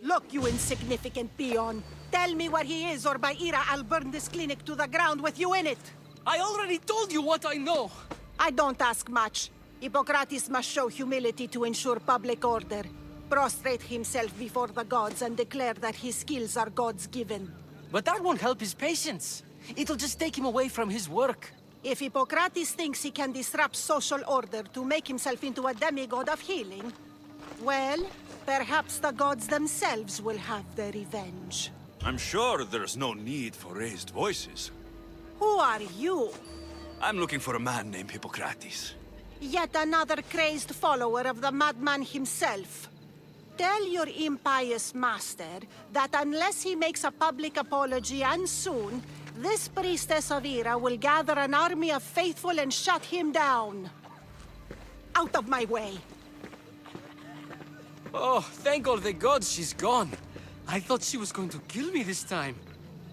Look, you insignificant peon. Tell me where he is, or by Ira, I'll burn this clinic to the ground with you in it. I already told you what I know. I don't ask much. Hippocrates must show humility to ensure public order. Prostrate himself before the gods and declare that his skills are gods given. But that won't help his patients. It'll just take him away from his work. If Hippocrates thinks he can disrupt social order to make himself into a demigod of healing, well, perhaps the gods themselves will have their revenge. I'm sure there's no need for raised voices. Who are you? I'm looking for a man named Hippocrates. Yet another crazed follower of the madman himself. Tell your impious master that unless he makes a public apology, and soon, this priestess of Ira will gather an army of faithful and shut him down. Out of my way! Oh, thank all the gods she's gone. I thought she was going to kill me this time.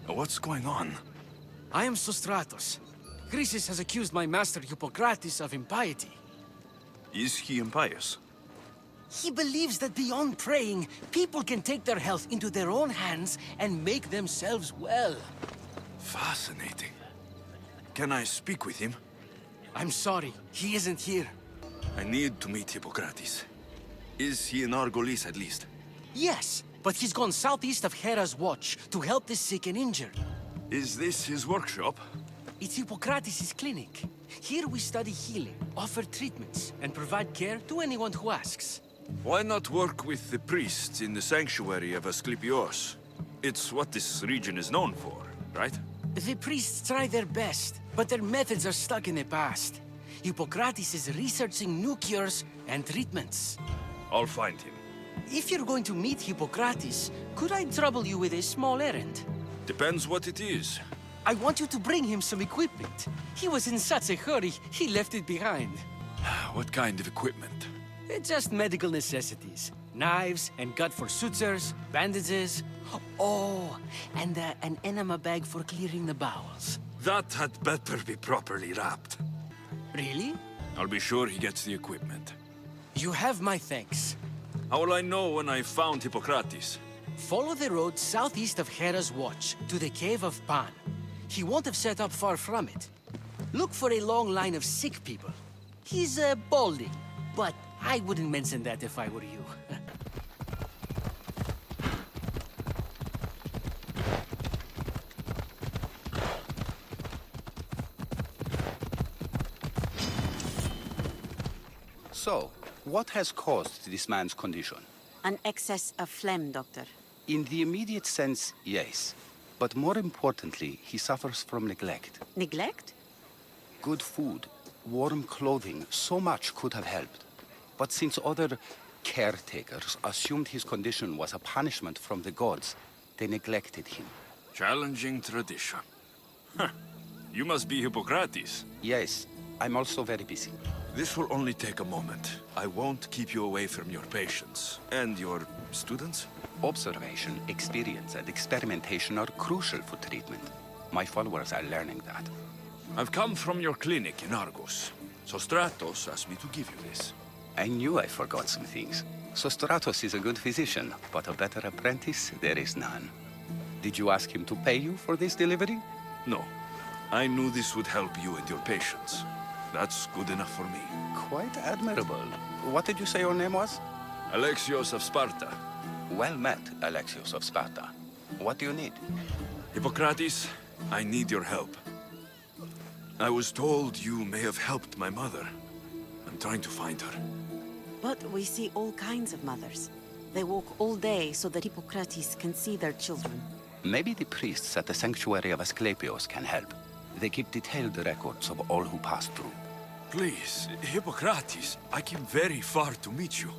What's going on? I am Sostratos. Chrysis has accused my master Hippocrates of impiety. Is he impious? He believes that beyond praying, people can take their health into their own hands and make themselves well. Fascinating. Can I speak with him? I'm sorry, he isn't here. I need to meet Hippocrates. Is he in Argolis at least? Yes, but he's gone southeast of Hera's Watch to help the sick and injured. Is this his workshop? It's Hippocrates' clinic. Here we study healing, offer treatments, and provide care to anyone who asks. Why not work with the priests in the sanctuary of Asclepios? It's what this region is known for, right? The priests try their best, but their methods are stuck in the past. Hippocrates is researching new cures and treatments. I'll find him. If you're going to meet Hippocrates, could I trouble you with a small errand? Depends what it is. I want you to bring him some equipment. He was in such a hurry, he left it behind. What kind of equipment? Just medical necessities. Knives and gut for sutures, bandages. Oh, and an enema bag for clearing the bowels. That had better be properly wrapped. Really? I'll be sure he gets the equipment. You have my thanks. How will I know when I found Hippocrates? Follow the road southeast of Hera's Watch to the Cave of Pan. He won't have set up far from it. Look for a long line of sick people. He's balding, but I wouldn't mention that if I were you. So, what has caused this man's condition? An excess of phlegm, Doctor. In the immediate sense, yes. But more importantly, he suffers from neglect. Neglect? Good food, warm clothing, so much could have helped. But since other caretakers assumed his condition was a punishment from the gods, they neglected him. Challenging tradition. Huh. You must be Hippocrates. Yes, I'm also very busy. This will only take a moment. I won't keep you away from your patients. And your students? Observation, experience, and experimentation are crucial for treatment. My followers are learning that. I've come from your clinic in Argos. Sostratos asked me to give you this. I knew I forgot some things. Sostratos is a good physician, but a better apprentice there is none. Did you ask him to pay you for this delivery? No. I knew this would help you and your patients. That's good enough for me. Quite admirable. What did you say your name was? Alexios of Sparta. Well met, Alexios of Sparta. What do you need? Hippocrates, I need your help. I was told you may have helped my mother. I'm trying to find her. But we see all kinds of mothers. They walk all day so that Hippocrates can see their children. Maybe the priests at the sanctuary of Asclepios can help. They keep detailed records of all who pass through. Please, Hippocrates, I came very far to meet you.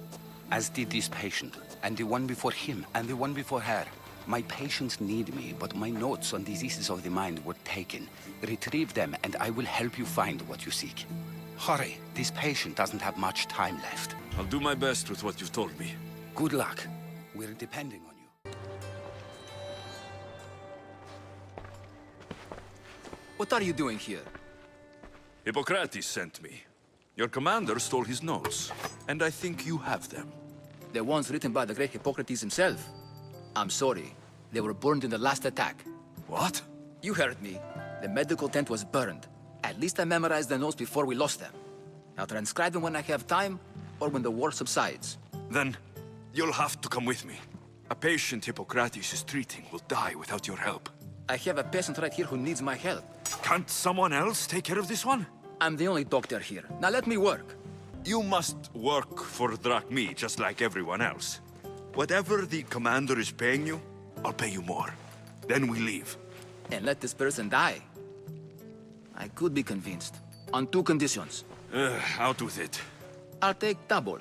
As did this patient, and the one before him, and the one before her. My patients need me, but my notes on diseases of the mind were taken. Retrieve them, and I will help you find what you seek. Hurry, this patient doesn't have much time left. I'll do my best with what you've told me. Good luck. We're depending on you. What are you doing here? Hippocrates sent me. Your commander stole his notes, and I think you have them. The ones written by the great Hippocrates himself. I'm sorry. They were burned in the last attack. What? You heard me. The medical tent was burned. At least I memorized the notes before we lost them. I'll transcribe them when I have time, or when the war subsides. Then, you'll have to come with me. A patient Hippocrates is treating will die without your help. I have a patient right here who needs my help. Can't someone else take care of this one? I'm the only doctor here. Now let me work. You must work for Drachmi, just like everyone else. Whatever the commander is paying you, I'll pay you more. Then we leave. And let this person die. I could be convinced. On 2 conditions. Out with it. I'll take double.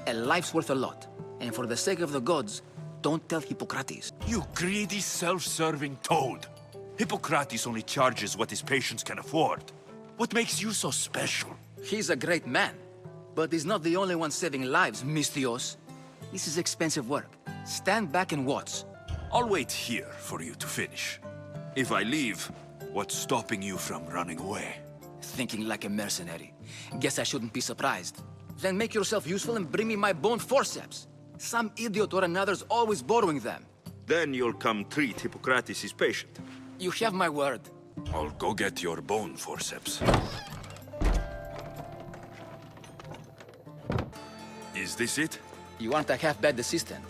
A life's worth a lot. And for the sake of the gods, don't tell Hippocrates. You greedy, self-serving toad. Hippocrates only charges what his patients can afford. What makes you so special? He's a great man. But he's not the only one saving lives, Mistios. This is expensive work. Stand back and watch. I'll wait here for you to finish. If I leave, what's stopping you from running away? Thinking like a mercenary. Guess I shouldn't be surprised. Then make yourself useful and bring me my bone forceps. Some idiot or another's always borrowing them. Then you'll come treat Hippocrates' patient. You have my word. I'll go get your bone forceps. Is this it? You aren't a half-bad assistant.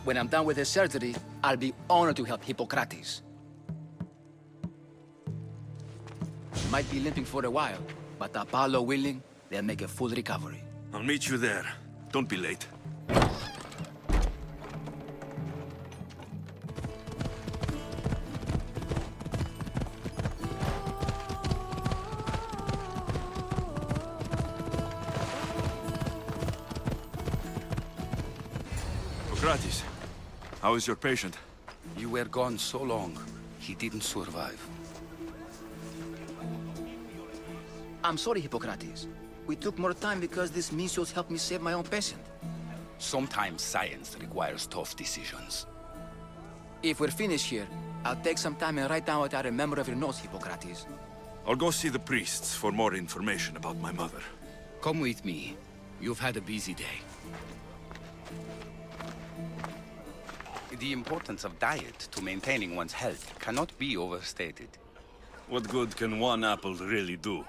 When I'm done with the surgery, I'll be honored to help Hippocrates. You might be limping for a while, but Apollo willing, they'll make a full recovery. I'll meet you there. Don't be late. Hippocrates, how is your patient? You were gone so long, he didn't survive. I'm sorry, Hippocrates. We took more time because this Mistios helped me save my own patient. Sometimes science requires tough decisions. If we're finished here, I'll take some time and write down what I remember of your notes, Hippocrates. I'll go see the priests for more information about my mother. Come with me. You've had a busy day. The importance of diet to maintaining one's health cannot be overstated. What good can one apple really do?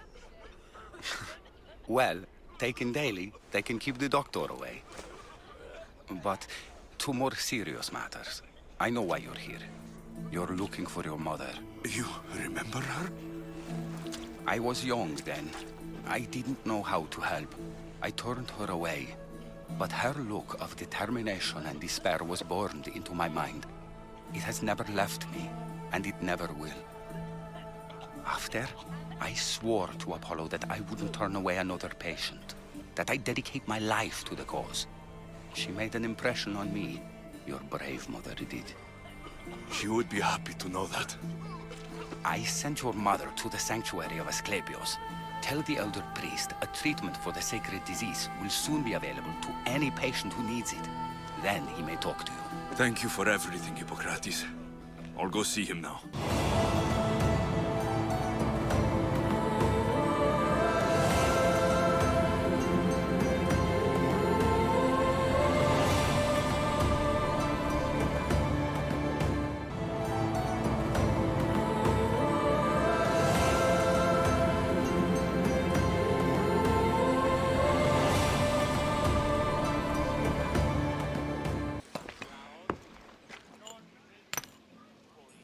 Well, taken daily, they can keep the doctor away. But to more serious matters, I know why you're here. You're looking for your mother. You remember her? I was young then. I didn't know how to help. I turned her away. But her look of determination and despair was burned into my mind. It has never left me, and it never will. After, I swore to Apollo that I wouldn't turn away another patient, that I'd dedicate my life to the cause. She made an impression on me. Your brave mother did. She would be happy to know that. I sent your mother to the sanctuary of Asclepios. Tell the elder priest a treatment for the sacred disease will soon be available to any patient who needs it. Then he may talk to you. Thank you for everything, Hippocrates. I'll go see him now.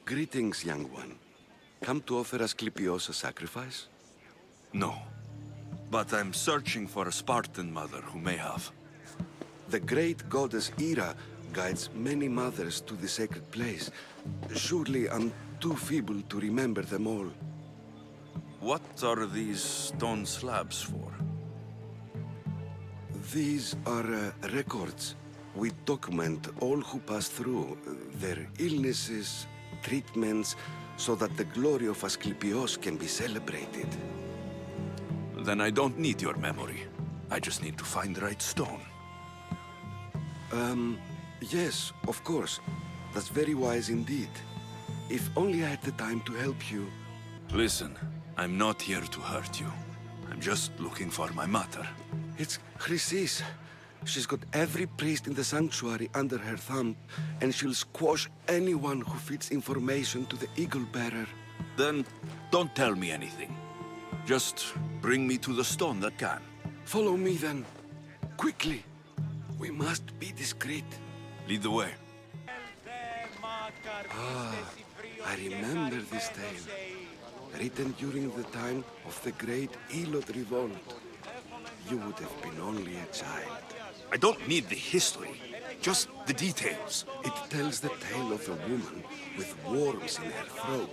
Greetings, young one. Come to offer Asclepios a sacrifice? No. But I'm searching for a Spartan mother who may have. The great goddess Hera guides many mothers to the sacred place. Surely I'm too feeble to remember them all. What are these stone slabs for? These are records. We document all who pass through, their illnesses, treatments, so that the glory of Asclepios can be celebrated. Then I don't need your memory. I just need to find the right stone. Yes, of course. That's very wise indeed. If only I had the time to help you. Listen, I'm not here to hurt you. I'm just looking for my mother. It's Chrysis. She's got every priest in the sanctuary under her thumb, and she'll squash anyone who feeds information to the Eagle Bearer. Then don't tell me anything. Just bring me to the stone that can. Follow me then. Quickly. We must be discreet. Lead the way. I remember this tale. Written during the time of the great Elot revolt. You would have been only a child. I don't need the history, just the details. It tells the tale of a woman with worms in her throat.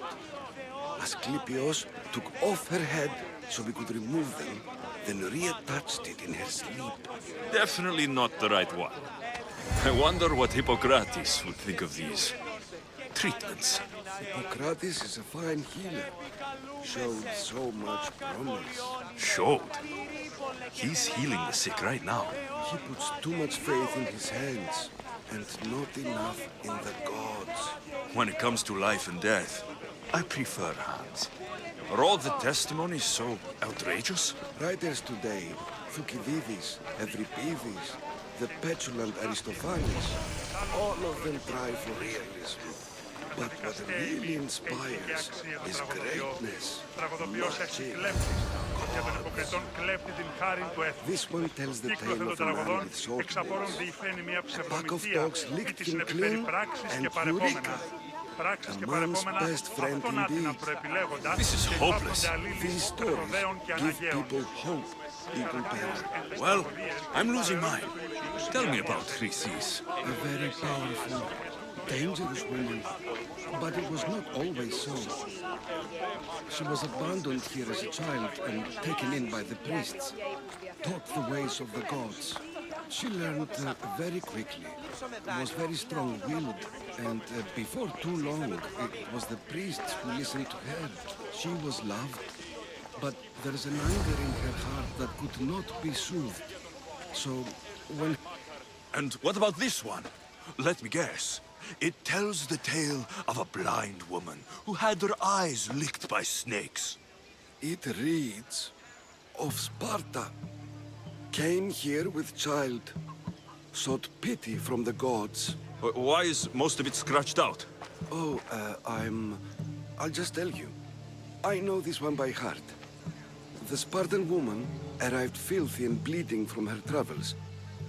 Asclepios took off her head so we could remove them, then reattached it in her sleep. Definitely not the right one. I wonder what Hippocrates would think of these treatments. Hippocrates is a fine healer. Showed so much promise. Showed. He's healing the sick right now. He puts too much faith in his hands, and not enough in the gods. When it comes to life and death, I prefer hands. Are all the testimonies so outrageous? Writers today, Thucydides, Euripides, the petulant Aristophanes, all of them try for realism. But what really inspires is greatness, magic, God. This one tells the tale of a man with sword blades. A pack of dogs licked him clean, and Eureka! A man's best friend indeed. This is hopeless. These stories give people hope, Eagle Bearer. Well, I'm losing mine. Tell me about Chrysis. A very powerful, dangerous woman. But it was not always so. She was abandoned here as a child and taken in by the priests, taught the ways of the gods. She learned very quickly, was very strong-willed, and before too long, it was the priests who listened to her. She was loved, but there's an anger in her heart that could not be soothed. So, when... And what about this one? Let me guess. It tells the tale of a blind woman who had her eyes licked by snakes. It reads of Sparta. Came here with child, sought pity from the gods. Why is most of it scratched out? Oh, I'll just tell you. I know this one by heart. The Spartan woman arrived filthy and bleeding from her travels.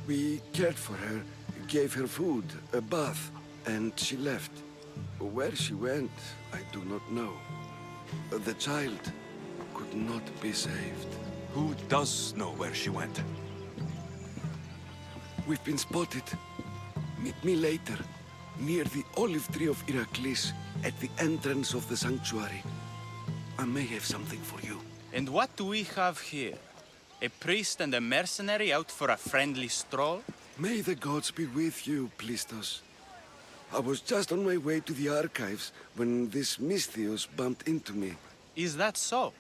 We cared for her, gave her food, a bath, and she left. Where she went, I do not know. The child could not be saved. Who does know where she went? We've been spotted. Meet me later, near the olive tree of Heracles, at the entrance of the sanctuary. I may have something for you. And what do we have here? A priest and a mercenary out for a friendly stroll? May the gods be with you, Plistos. I was just on my way to the archives when this Misthios bumped into me. Is that so?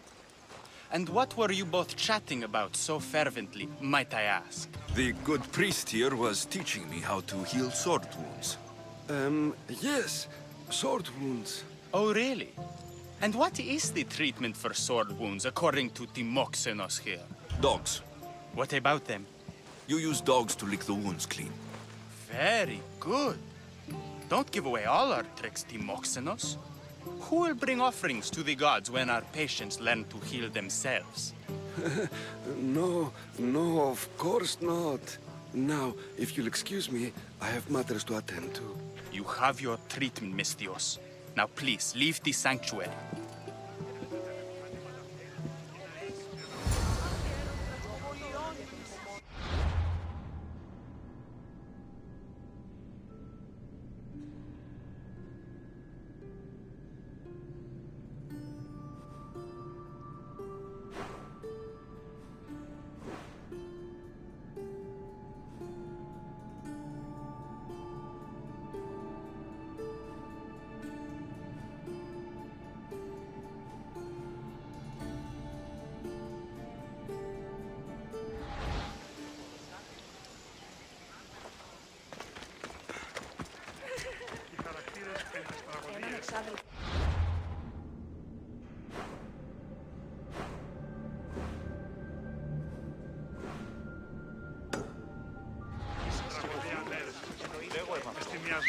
And what were you both chatting about so fervently, might I ask? The good priest here was teaching me how to heal sword wounds. Yes, sword wounds. Oh, really? And what is the treatment for sword wounds, according to Timoxenos here? Dogs. What about them? You use dogs to lick the wounds clean. Very good. Don't give away all our tricks, Timoxenos. Who will bring offerings to the gods when our patients learn to heal themselves? No, of course not. Now, if you'll excuse me, I have matters to attend to. You have your treatment, Misthios. Now please, leave the sanctuary.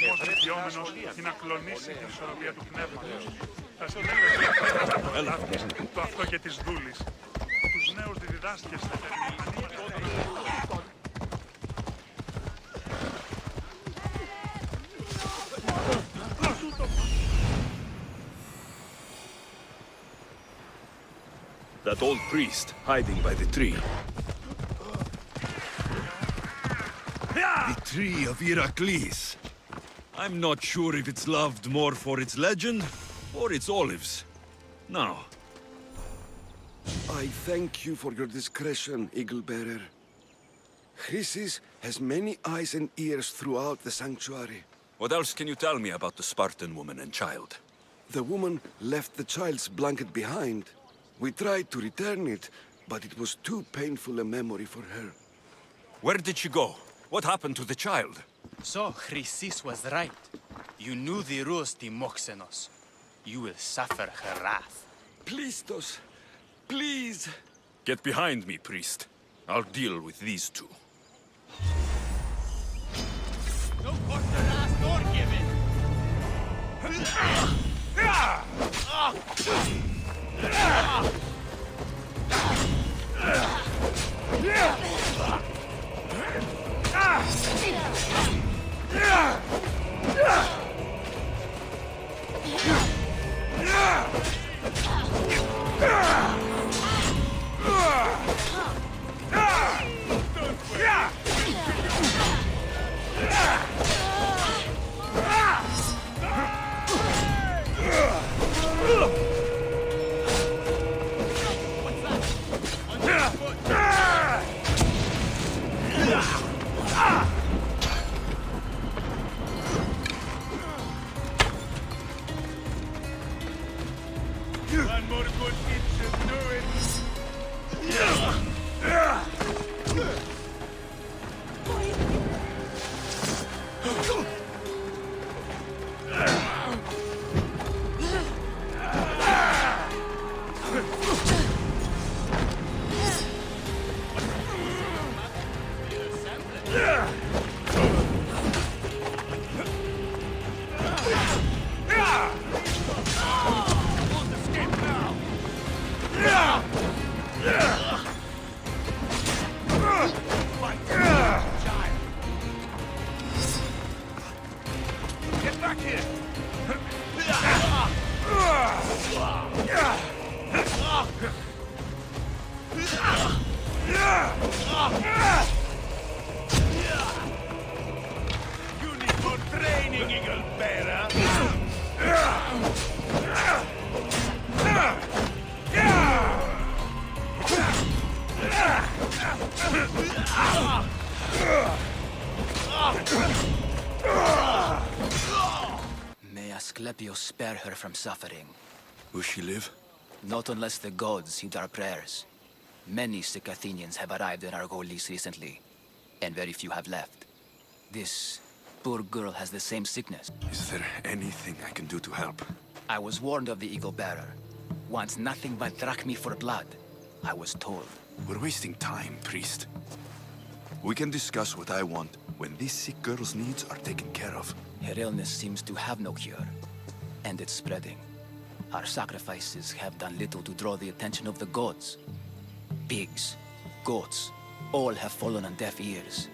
οργανισμός ζητιόμενος ή να κλονίσει την ισορροπία του πνεύματος. Θα συνέβαινε το αυτό και της δούλης. Τους νέους διδάσκες θα That old priest hiding by the tree. The tree of Heracles. I'm not sure if it's loved more for its legend or its olives. Now. I thank you for your discretion, Eagle-bearer. Chrysis has many eyes and ears throughout the sanctuary. What else can you tell me about the Spartan woman and child? The woman left the child's blanket behind. We tried to return it, but it was too painful a memory for her. Where did she go? What happened to the child? So, Chrysis was right. You knew the rules, Timoxenos. You will suffer her wrath. Plistos, please. Get behind me, priest. I'll deal with these two. No quarter asked nor given. One more good hit should do it. Get back here! You need more training, Eagle Bearer! May Asclepius spare her from suffering. Will she live? Not unless the gods heed our prayers. Many sick Athenians have arrived in Argolis recently, and very few have left. This poor girl has the same sickness. Is there anything I can do to help? I was warned of the Eagle Bearer. Wants nothing but drachmi for blood. I was told. We're wasting time, priest. We can discuss what I want when this sick girl's needs are taken care of. Her illness seems to have no cure, and it's spreading. Our sacrifices have done little to draw the attention of the gods. Pigs, goats, all have fallen on deaf ears.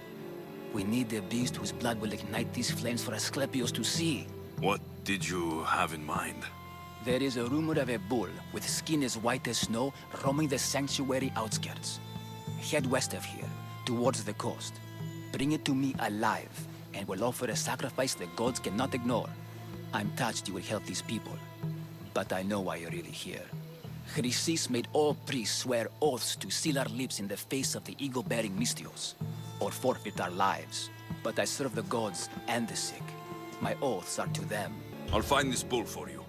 We need a beast whose blood will ignite these flames for Asclepius to see. What did you have in mind? There is a rumor of a bull with skin as white as snow roaming the sanctuary outskirts. Head west of here, towards the coast. Bring it to me alive, and we'll offer a sacrifice the gods cannot ignore. I'm touched you will help these people, but I know why you're really here. Chrysis made all priests swear oaths to seal our lips in the face of the eagle-bearing Mystios, or forfeit our lives. But I serve the gods and the sick. My oaths are to them. I'll find this bull for you.